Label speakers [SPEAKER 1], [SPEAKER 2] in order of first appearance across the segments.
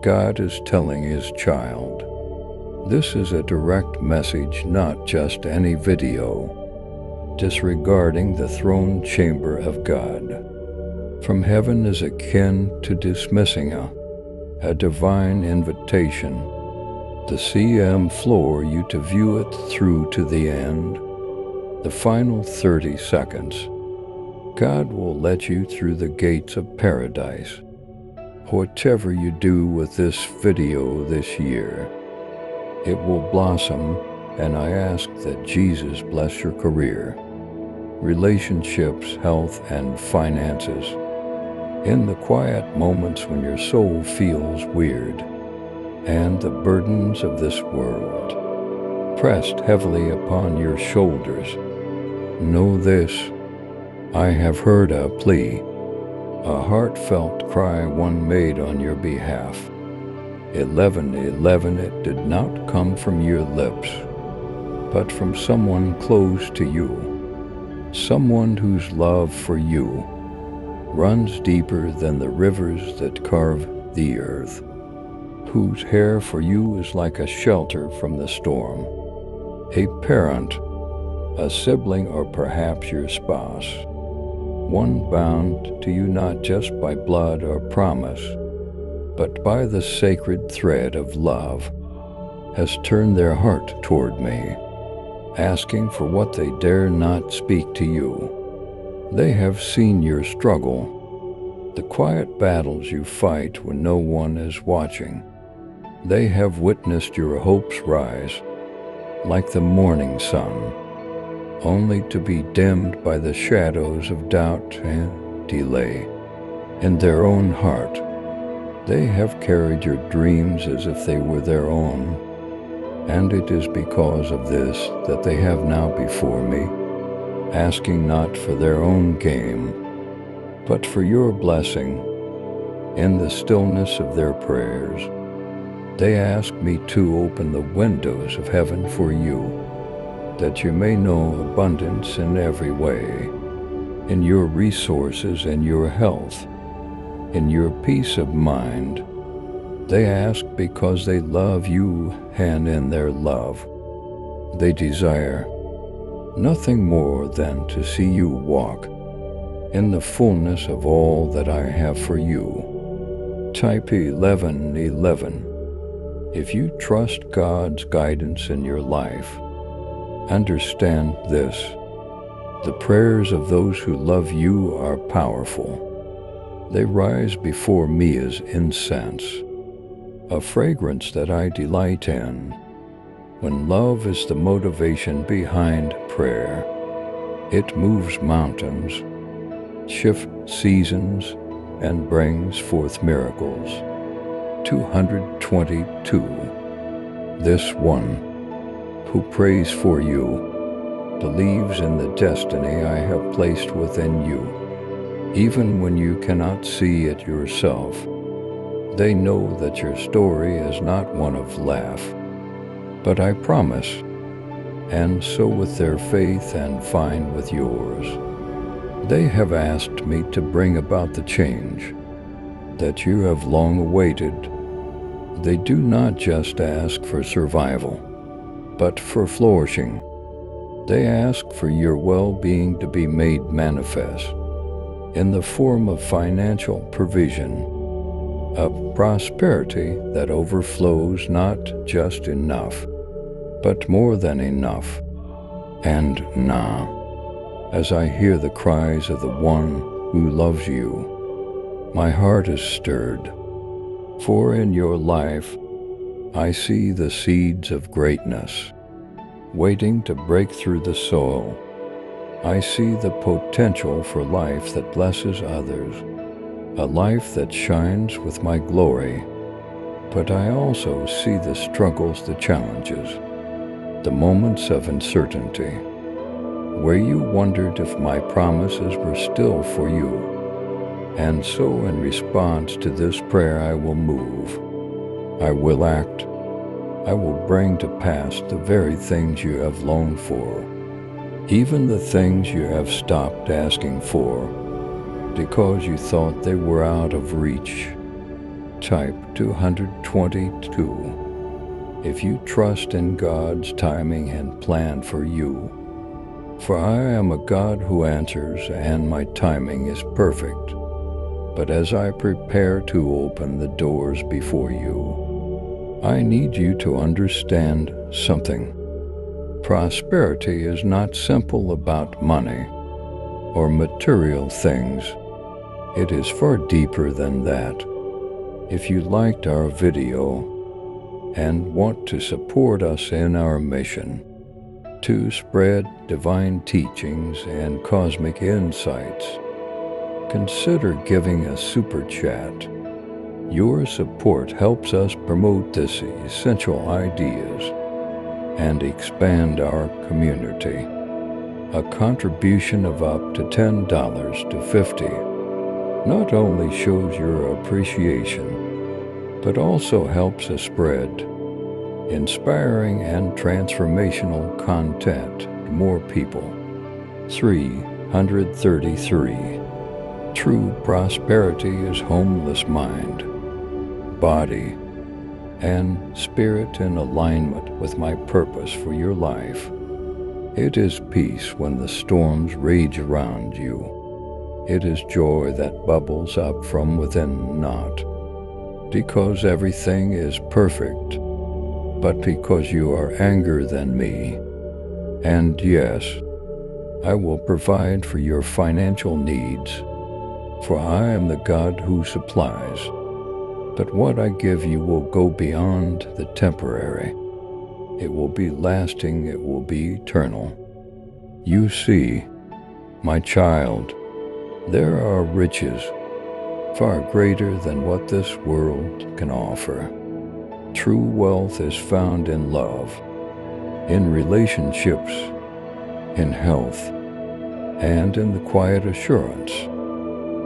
[SPEAKER 1] God is telling His child. This is a direct message, not just any video, disregarding the throne chamber of God. From heaven is akin to dismissing a divine invitation. The CM floor you to view it through to the end, the final 30 seconds. God will let you through the gates of paradise. Whatever you do with this video this year, it will blossom, and I ask that Jesus bless your career, relationships, health, and finances. In the quiet moments when your soul feels weird, and the burdens of this world pressed heavily upon your shoulders, know this: I have heard a plea, a heartfelt cry one made on your behalf. 1111, it did not come from your lips, but from someone close to you, someone whose love for you runs deeper than the rivers that carve the earth, whose care for you is like a shelter from the storm, a parent, a sibling, or perhaps your spouse, one bound to you not just by blood or promise, but by the sacred thread of love, has turned their heart toward me, asking for what they dare not speak to you. They have seen your struggle, the quiet battles you fight when no one is watching. They have witnessed your hopes rise like the morning sun, only to be dimmed by the shadows of doubt and delay. In their own heart, they have carried your dreams as if they were their own, and it is because of this that they have now before me, asking not for their own gain, but for your blessing. In the stillness of their prayers, they ask me to open the windows of heaven for you, that you may know abundance in every way, in your resources and your health, in your peace of mind. They ask because they love you, and in their love, they desire nothing more than to see you walk in the fullness of all that I have for you. Type 1111. If you trust God's guidance in your life, understand this: the prayers of those who love you are powerful. They rise before me as incense, a fragrance that I delight in. When love is the motivation behind prayer, it moves mountains, shifts seasons, and brings forth miracles. 222. This one who prays for you believes in the destiny I have placed within you. Even when you cannot see it yourself, they know that your story is not one of laugh, but I promise, and so with their faith and find with yours. They have asked me to bring about the change that you have long awaited. They do not just ask for survival, but for flourishing. They ask for your well-being to be made manifest in the form of financial provision, of prosperity that overflows, not just enough, but more than enough. And now, as I hear the cries of the one who loves you, my heart is stirred, for in your life I see the seeds of greatness waiting to break through the soil. I see the potential for life that blesses others, a life that shines with my glory. But I also see the struggles, the challenges, the moments of uncertainty, where you wondered if my promises were still for you. And so in response to this prayer, I will move, I will act, I will bring to pass the very things you have longed for, even the things you have stopped asking for because you thought they were out of reach. Type 222. If you trust in God's timing and plan for you, for I am a God who answers, and my timing is perfect. But as I prepare to open the doors before you, I need you to understand something. Prosperity is not simple about money or material things. It is far deeper than that. If you liked our video and want to support us in our mission to spread divine teachings and cosmic insights, consider giving a super chat. Your support helps us promote these essential ideas and expand our community. A contribution of up to $10 to $50 not only shows your appreciation, but also helps us spread inspiring and transformational content to more people. 333. True prosperity is homeless mind, body, and spirit in alignment with my purpose for your life. It is peace when the storms rage around you. It is joy that bubbles up from within, not because everything is perfect, but because you are angrier than me. And yes, I will provide for your financial needs, for I am the God who supplies. But what I give you will go beyond the temporary. It will be lasting, it will be eternal. You see, my child, there are riches far greater than what this world can offer. True wealth is found in love, in relationships, in health, and in the quiet assurance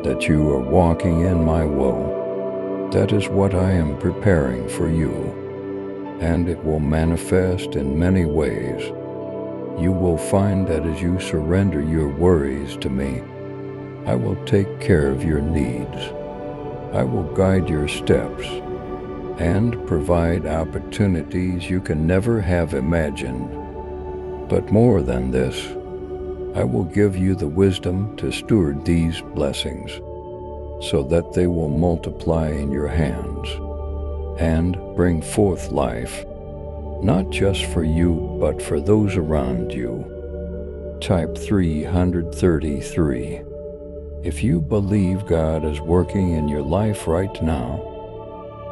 [SPEAKER 1] that you are walking in my will. That is what I am preparing for you, and it will manifest in many ways. You will find that as you surrender your worries to me, I will take care of your needs. I will guide your steps and provide opportunities you can never have imagined. But more than this, I will give you the wisdom to steward these blessings so that they will multiply in your hands and bring forth life, not just for you, but for those around you. Type 333. If you believe God is working in your life right now,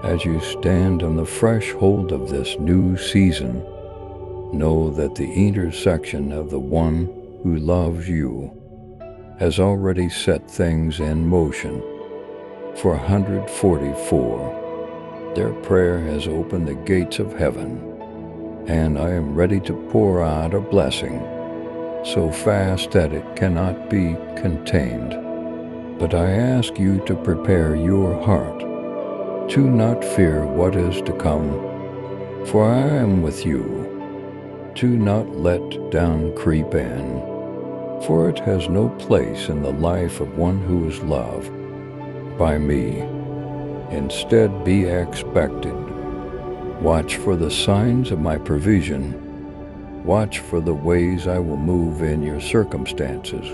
[SPEAKER 1] as you stand on the threshold of this new season, know that the intersection of the one who loves you has already set things in motion. For 144, their prayer has opened the gates of heaven, and I am ready to pour out a blessing so fast that it cannot be contained. But I ask you to prepare your heart to not fear what is to come, for I am with you. Do not let down creep in, for it has no place in the life of one who is loved by me. Instead, be expected. Watch for the signs of my provision. Watch for the ways I will move in your circumstances,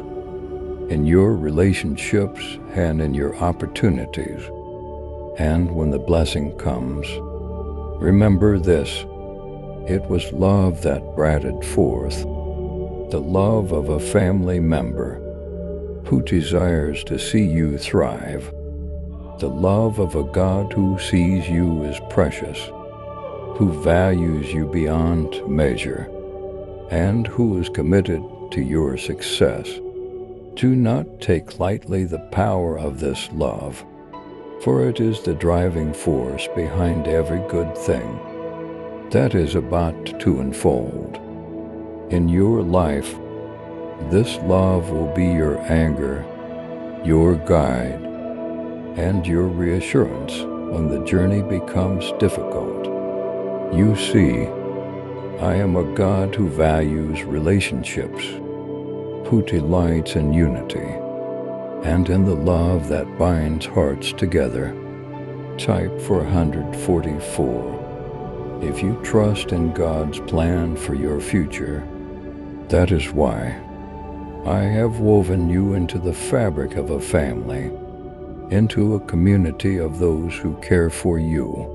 [SPEAKER 1] in your relationships, and in your opportunities. And when the blessing comes, remember this: it was love that brought it forth, the love of a family member who desires to see you thrive, the love of a God who sees you as precious, who values you beyond measure, and who is committed to your success. Do not take lightly the power of this love, for it is the driving force behind every good thing that is about to unfold. In your life, this love will be your anchor, your guide, and your reassurance when the journey becomes difficult. You see, I am a God who values relationships, who delights in unity, and in the love that binds hearts together. Type 444. If you trust in God's plan for your future, that is why I have woven you into the fabric of a family, into a community of those who care for you.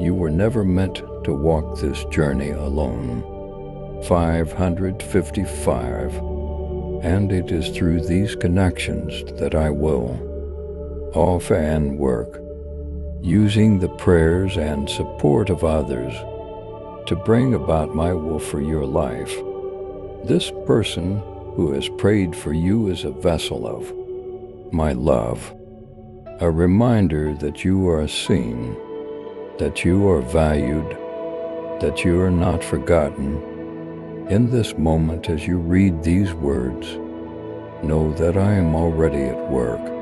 [SPEAKER 1] You were never meant to walk this journey alone. 555. And it is through these connections that I will often work, using the prayers and support of others to bring about my will for your life. This person who has prayed for you is a vessel of my love, a reminder that you are seen, that you are valued, that you are not forgotten. In this moment, as you read these words, know that I am already at work.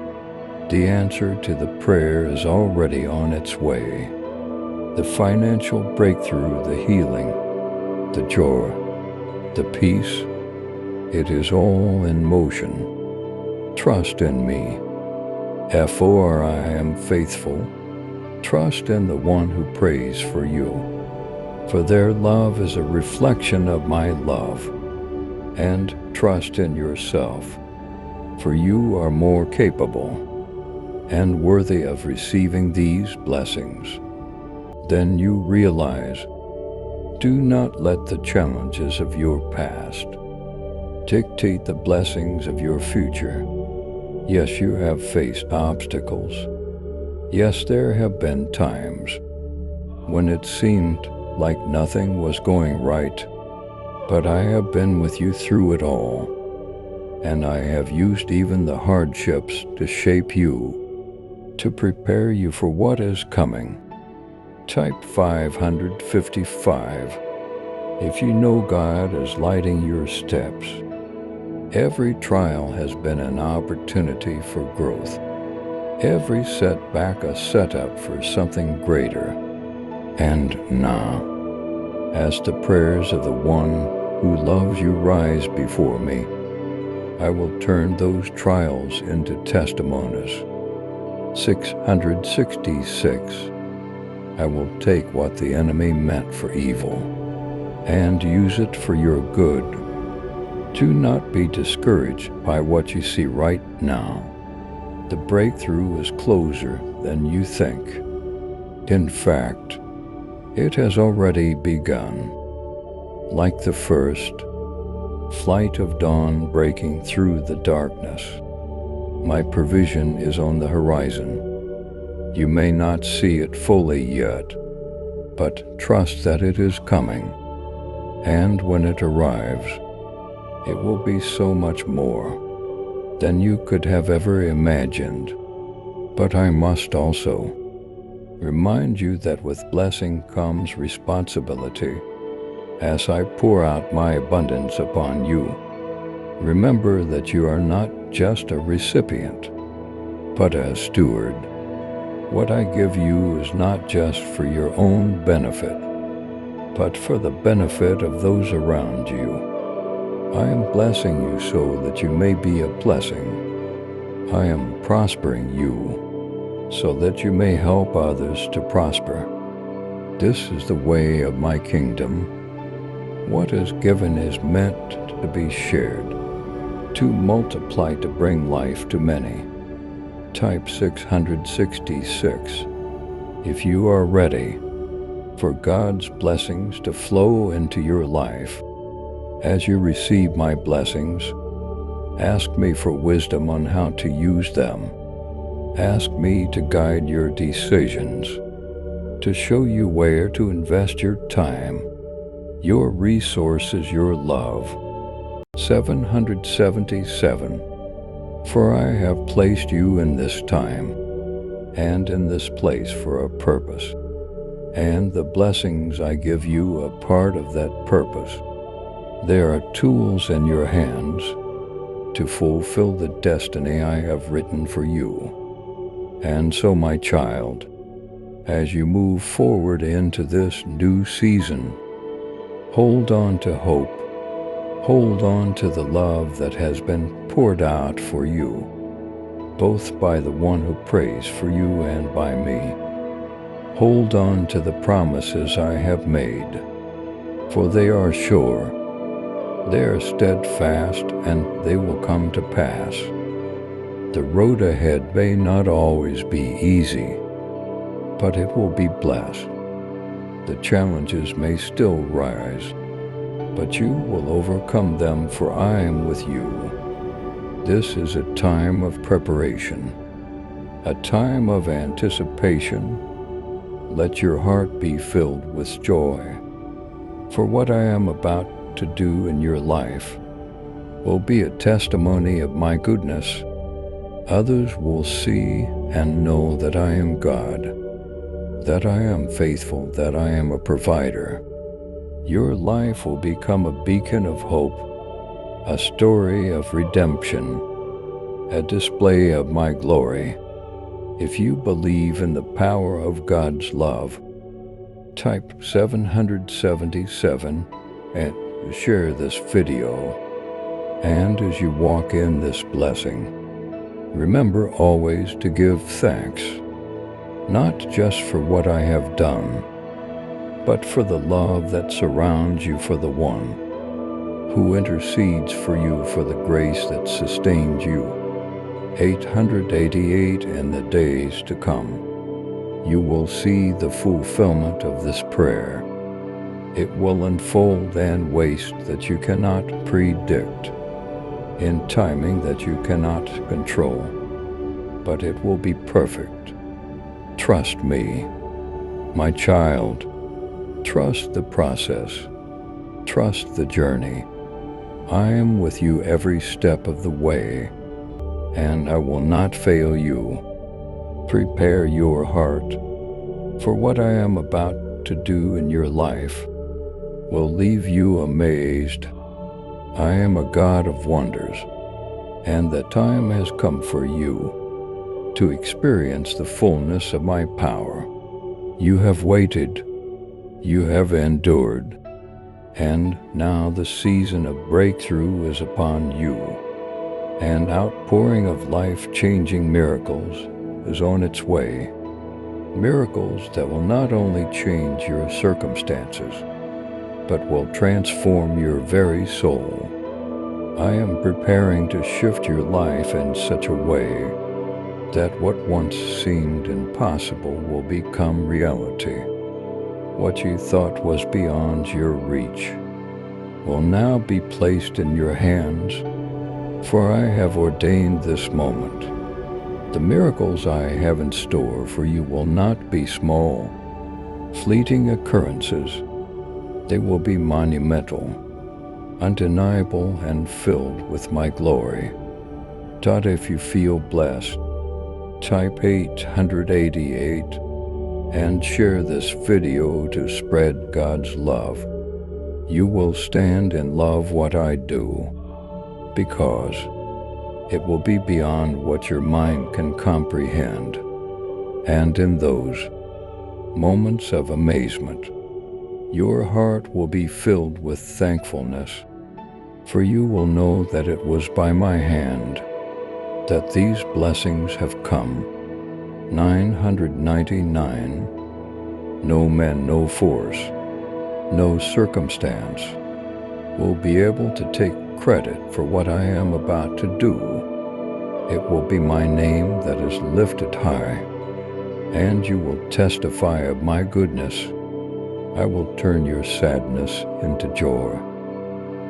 [SPEAKER 1] The answer to the prayer is already on its way. The financial breakthrough, the healing, the joy, the peace, it is all in motion. Trust in me. For I am faithful. Trust in the one who prays for you. For their love is a reflection of my love. And trust in yourself, for you are more capable and worthy of receiving these blessings than you realize. Do not let the challenges of your past dictate the blessings of your future. Yes, you have faced obstacles. Yes, there have been times when it seemed like nothing was going right, but I have been with you through it all, and I have used even the hardships to shape you, to prepare you for what is coming. Type 555. If you know God is lighting your steps, every trial has been an opportunity for growth. Every setback a setup for something greater. And now, as the prayers of the one who loves you rise before me, I will turn those trials into testimonies. 666. I will take what the enemy meant for evil and use it for your good. Do not be discouraged by what you see right now. The breakthrough is closer than you think. In fact, it has already begun. Like the first flight of dawn breaking through the darkness, my provision is on the horizon. You may not see it fully yet, but trust that it is coming. And when it arrives, it will be so much more than you could have ever imagined. But I must also remind you that with blessing comes responsibility. As I pour out my abundance upon you, remember that you are not just a recipient, but a steward. What I give you is not just for your own benefit, but for the benefit of those around you. I am blessing you so that you may be a blessing. I am prospering you so that you may help others to prosper. This is the way of my kingdom. What is given is meant to be shared, to multiply, to bring life to many. Type 666. If you are ready for God's blessings to flow into your life, as you receive my blessings, ask me for wisdom on how to use them. Ask me to guide your decisions, to show you where to invest your time, your resources, your love. 777. For I have placed you in this time and in this place for a purpose, and the blessings I give you are part of that purpose. There are tools in your hands to fulfill the destiny I have written for you. And so, my child, as you move forward into this new season, hold on to hope. Hold on to the love that has been poured out for you, both by the one who prays for you and by me. Hold on to the promises I have made, for they are sure. They are steadfast, and they will come to pass. The road ahead may not always be easy, but it will be blessed. The challenges may still rise, but you will overcome them, for I am with you. This is a time of preparation, a time of anticipation. Let your heart be filled with joy, for what I am about to do in your life will be a testimony of my goodness. Others will see and know that I am God, that I am faithful, that I am a provider. Your life will become a beacon of hope, a story of redemption, a display of my glory. If you believe in the power of God's love, type 777 and share this video. And as you walk in this blessing, remember always to give thanks, not just for what I have done, but for the love that surrounds you, for the one who intercedes for you, for the grace that sustains you. 888 in the days to come, you will see the fulfillment of this prayer. It will unfold and waste that you cannot predict, in timing that you cannot control, but it will be perfect. Trust me, my child. Trust the process. Trust the journey. I am with you every step of the way, and I will not fail you. Prepare your heart, for what I am about to do in your life will leave you amazed. I am a God of wonders, and the time has come for you to experience the fullness of my power. You have waited, you have endured, and now the season of breakthrough is upon you. An outpouring of life-changing miracles is on its way. Miracles that will not only change your circumstances, but will transform your very soul. I am preparing to shift your life in such a way that what once seemed impossible will become reality. What you thought was beyond your reach will now be placed in your hands, for I have ordained this moment. The miracles I have in store for you will not be small, fleeting occurrences. They will be monumental, undeniable, and filled with my glory. If you feel blessed, type 888 and share this video to spread God's love. You will stand and love what I do, because it will be beyond what your mind can comprehend. And in those moments of amazement, your heart will be filled with thankfulness, for you will know that it was by my hand that these blessings have come. 999. No man, no force, no circumstance will be able to take credit for what I am about to do. It will be my name that is lifted high, and you will testify of my goodness. I will turn your sadness into joy,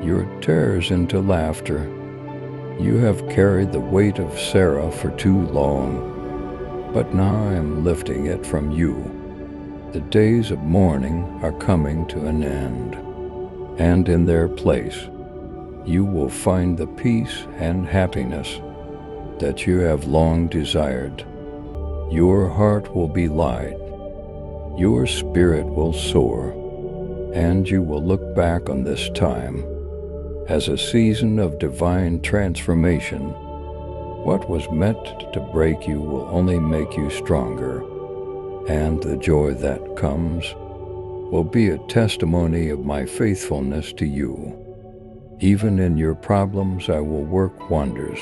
[SPEAKER 1] your tears into laughter. You have carried the weight of Sarah for too long, but now I am lifting it from you. The days of mourning are coming to an end, and in their place you will find the peace and happiness that you have long desired. Your heart will be light, your spirit will soar, and you will look back on this time as a season of divine transformation. What was meant to break you will only make you stronger, and the joy that comes will be a testimony of my faithfulness to you. Even in your problems, I will work wonders.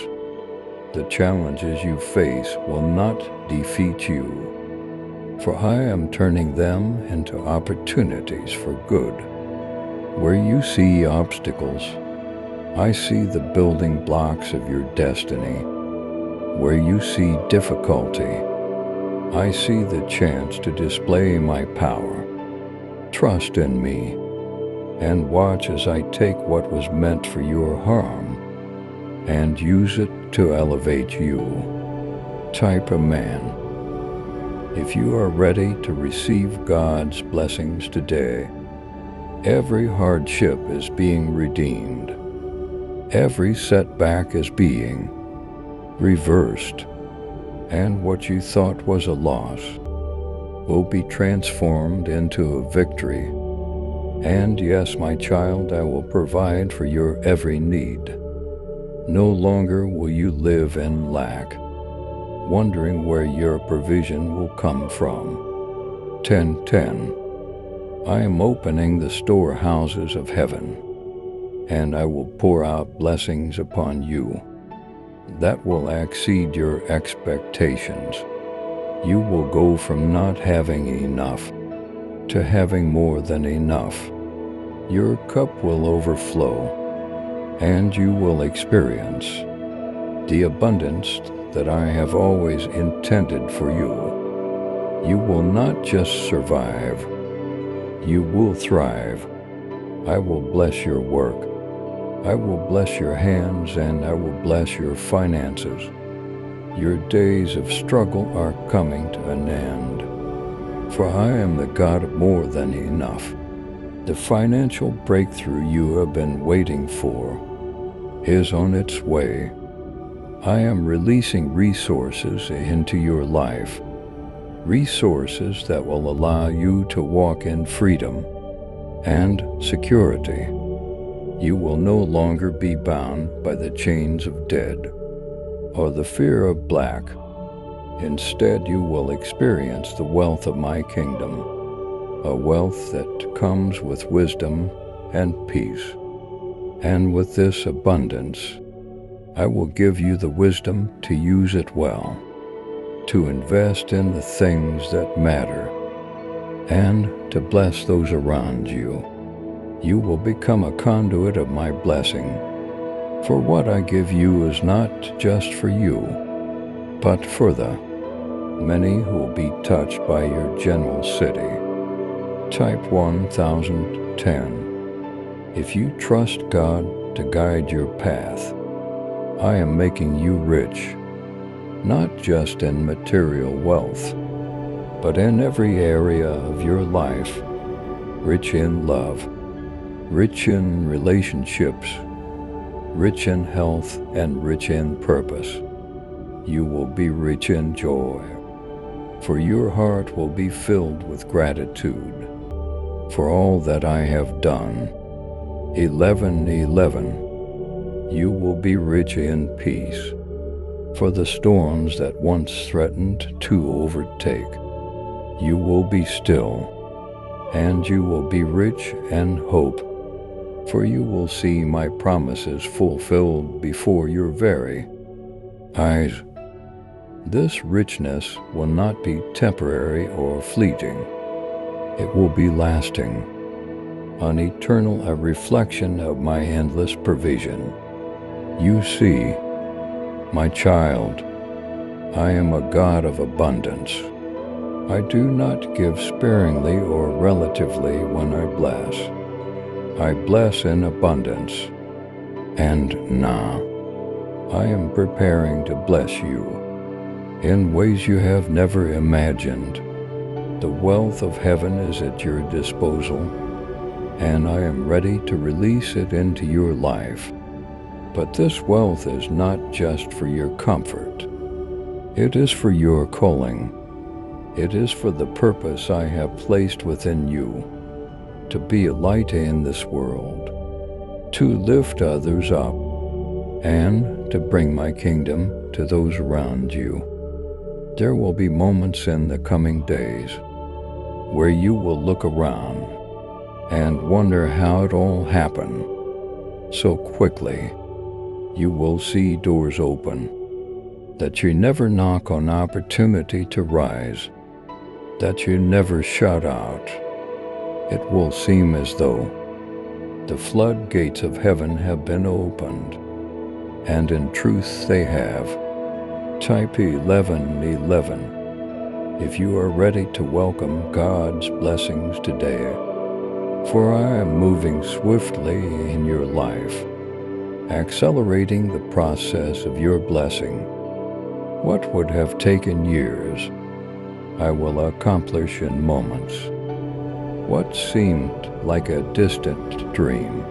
[SPEAKER 1] The challenges you face will not defeat you, for I am turning them into opportunities for good. Where you see obstacles, I see the building blocks of your destiny. Where you see difficulty, I see the chance to display my power. Trust in me, and watch as I take what was meant for your harm and use it to elevate you. Type a man. If you are ready to receive God's blessings today, every hardship is being redeemed. Every setback is being reversed, and what you thought was a loss will be transformed into a victory. And yes, my child, I will provide for your every need. No longer will you live in lack, wondering where your provision will come from. 10:10. I am opening the storehouses of heaven, and I will pour out blessings upon you that will exceed your expectations. You will go from not having enough to having more than enough. Your cup will overflow, and you will experience the abundance that I have always intended for you. You will not just survive, you will thrive. I will bless your work. I will bless your hands, and I will bless your finances. Your days of struggle are coming to an end, for I am the God of more than enough. The financial breakthrough you have been waiting for is on its way. I am releasing resources into your life, resources that will allow you to walk in freedom and security. You will no longer be bound by the chains of debt or the fear of lack. Instead, you will experience the wealth of my kingdom, a wealth that comes with wisdom and peace. And with this abundance, I will give you the wisdom to use it well, to invest in the things that matter, and to bless those around you. You will become a conduit of my blessing, for what I give you is not just for you, but for the many who will be touched by your generosity. Type 1010. If you trust God to guide your path, I am making you rich, not just in material wealth, but in every area of your life, rich in love, rich in relationships, rich in health, and rich in purpose. You will be rich in joy, for your heart will be filled with gratitude for all that I have done. 11:11. You will be rich in peace, for the storms that once threatened to overtake. You will be still, and you will be rich in hope, for you will see my promises fulfilled before your very eyes. This richness will not be temporary or fleeting. It will be lasting, an eternal reflection of my endless provision. You see, my child, I am a God of abundance. I do not give sparingly or relatively when I bless. I bless in abundance. And now, I am preparing to bless you in ways you have never imagined. The wealth of heaven is at your disposal, and I am ready to release it into your life. But this wealth is not just for your comfort. It is for your calling. It is for the purpose I have placed within you, to be a light in this world, to lift others up, and to bring my kingdom to those around you. There will be moments in the coming days where you will look around and wonder how it all happened so quickly. You will see doors open that you never knock on opportunity to rise. that you never shut out. It will seem as though the floodgates of heaven have been opened, and in truth they have. Type 1111 if you are ready to welcome God's blessings today, for I am moving swiftly in your life, accelerating the process of your blessing. What would have taken years, I will accomplish in moments. What seemed like a distant dream,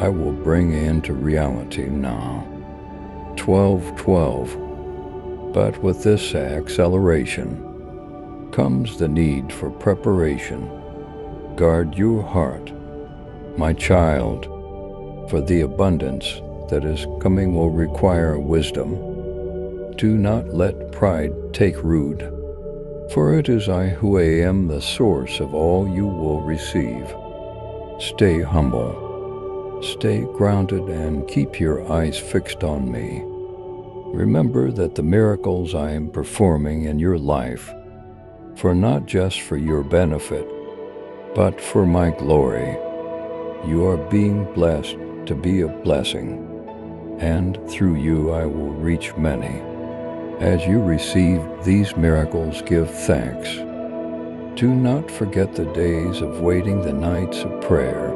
[SPEAKER 1] I will bring into reality now. 12:12. But with this acceleration comes the need for preparation. Guard your heart, my child, for the abundance that is coming will require wisdom. Do not let pride take root, for it is I who am the source of all you will receive. Stay humble, stay grounded, and keep your eyes fixed on me. Remember that the miracles I am performing in your life, for not just for your benefit, but for my glory. You are being blessed to be a blessing, and through you I will reach many. As you receive these miracles, give thanks. Do not forget the days of waiting, the nights of prayer,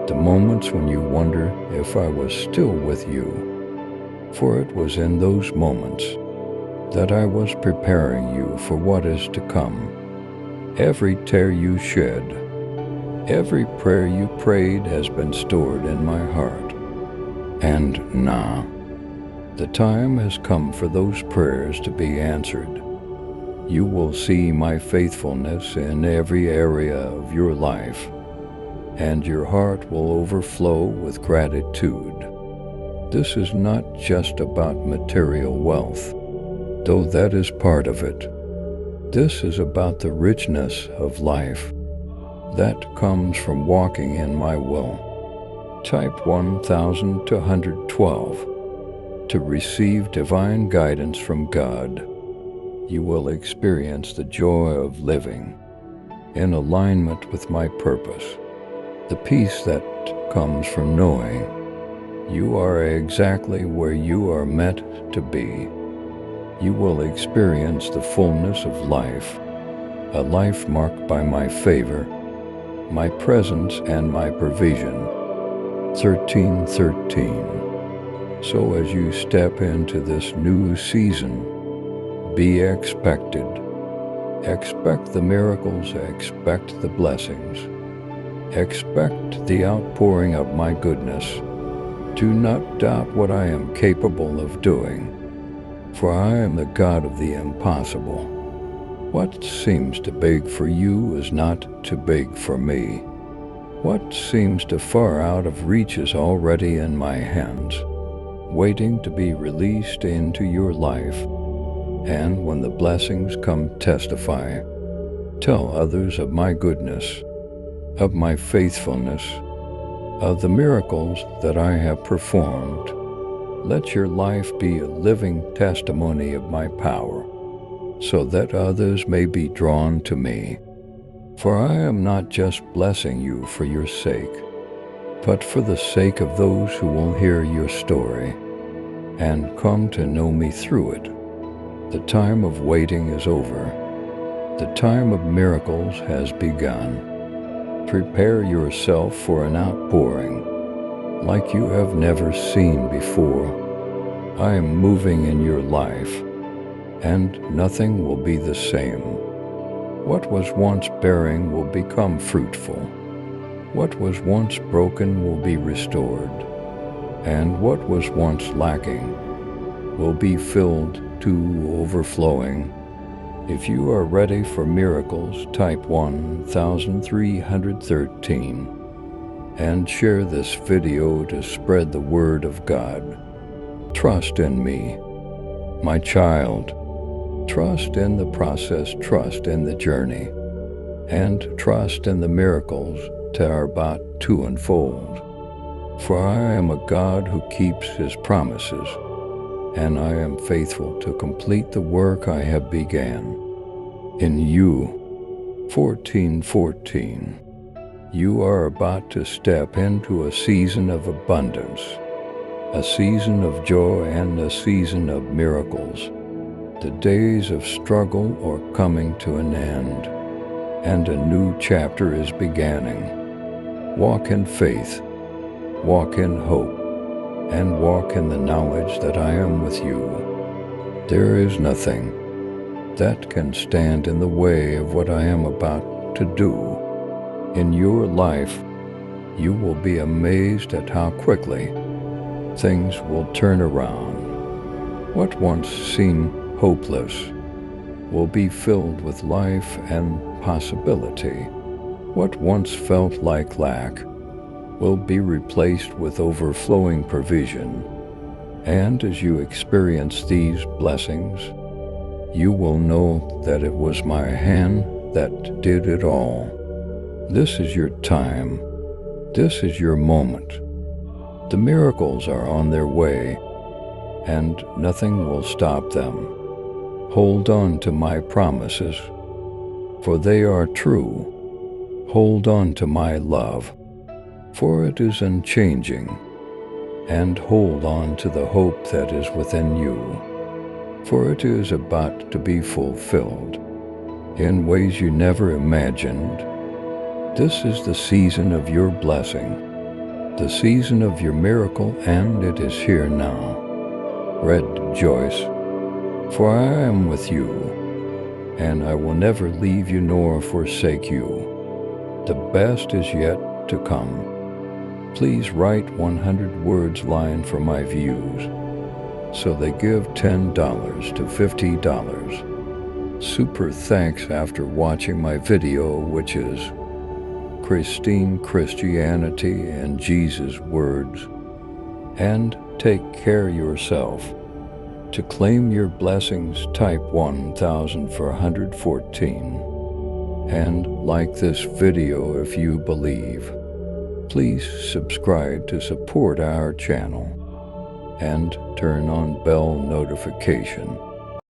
[SPEAKER 1] the moments when you wonder if I was still with you. For it was in those moments that I was preparing you for what is to come. Every tear you shed, every prayer you prayed has been stored in my heart. And now, the time has come for those prayers to be answered. You will see my faithfulness in every area of your life, and your heart will overflow with gratitude. This is not just about material wealth, though that is part of it. This is about the richness of life that comes from walking in my will. Type 1212 to receive divine guidance from God. You will experience the joy of living in alignment with my purpose, the peace that comes from knowing you are exactly where you are meant to be. You will experience the fullness of life, a life marked by my favor, my presence, and my provision. 13:13. So as you step into this new season, be expected. Expect the miracles, expect the blessings, expect the outpouring of my goodness. Do not doubt what I am capable of doing, for I am the God of the impossible. What seems too big for you is not too big for me. What seems too far out of reach is already in my hands, waiting to be released into your life. And when the blessings come, testify. Tell others of my goodness, of my faithfulness, of the miracles that I have performed. Let your life be a living testimony of my power, so that others may be drawn to me. For I am not just blessing you for your sake, but for the sake of those who will hear your story and come to know me through it. The time of waiting is over. The time of miracles has begun. Prepare yourself for an outpouring like you have never seen before. I am moving in your life, and nothing will be the same. What was once barren will become fruitful. What was once broken will be restored, and what was once lacking will be filled to overflowing. If you are ready for miracles, type 1313 and share this video to spread the word of God. Trust in me, my child. Trust in the process, trust in the journey, and trust in the miracles that are about to unfold. For I am a God who keeps his promises, and I am faithful to complete the work I have began. In you, 1414, you are about to step into a season of abundance, a season of joy and a season of miracles. The days of struggle are coming to an end, and a new chapter is beginning. Walk in faith, walk in hope, and walk in the knowledge that I am with you. There is nothing that can stand in the way of what I am about to do. In your life, you will be amazed at how quickly things will turn around. What once seemed hopeless will be filled with life and possibility. What once felt like lack will be replaced with overflowing provision. And as you experience these blessings, you will know that it was my hand that did it all. This is your time. This is your moment. The miracles are on their way, and nothing will stop them. Hold on to my promises, for they are true. Hold on to my love, for it is unchanging. And hold on to the hope that is within you, for it is about to be fulfilled in ways you never imagined. This is the season of your blessing, the season of your miracle, and it is here now. Rejoice, for I am with you, and I will never leave you nor forsake you. The best is yet to come. Please write 100 words line for my views, so they give $10 to $50. Super thanks after watching my video, which is Christine Christianity and Jesus Words. And take care yourself. To claim your blessings, type 1414. And like this video if you believe. Please subscribe to support our channel and turn on bell notification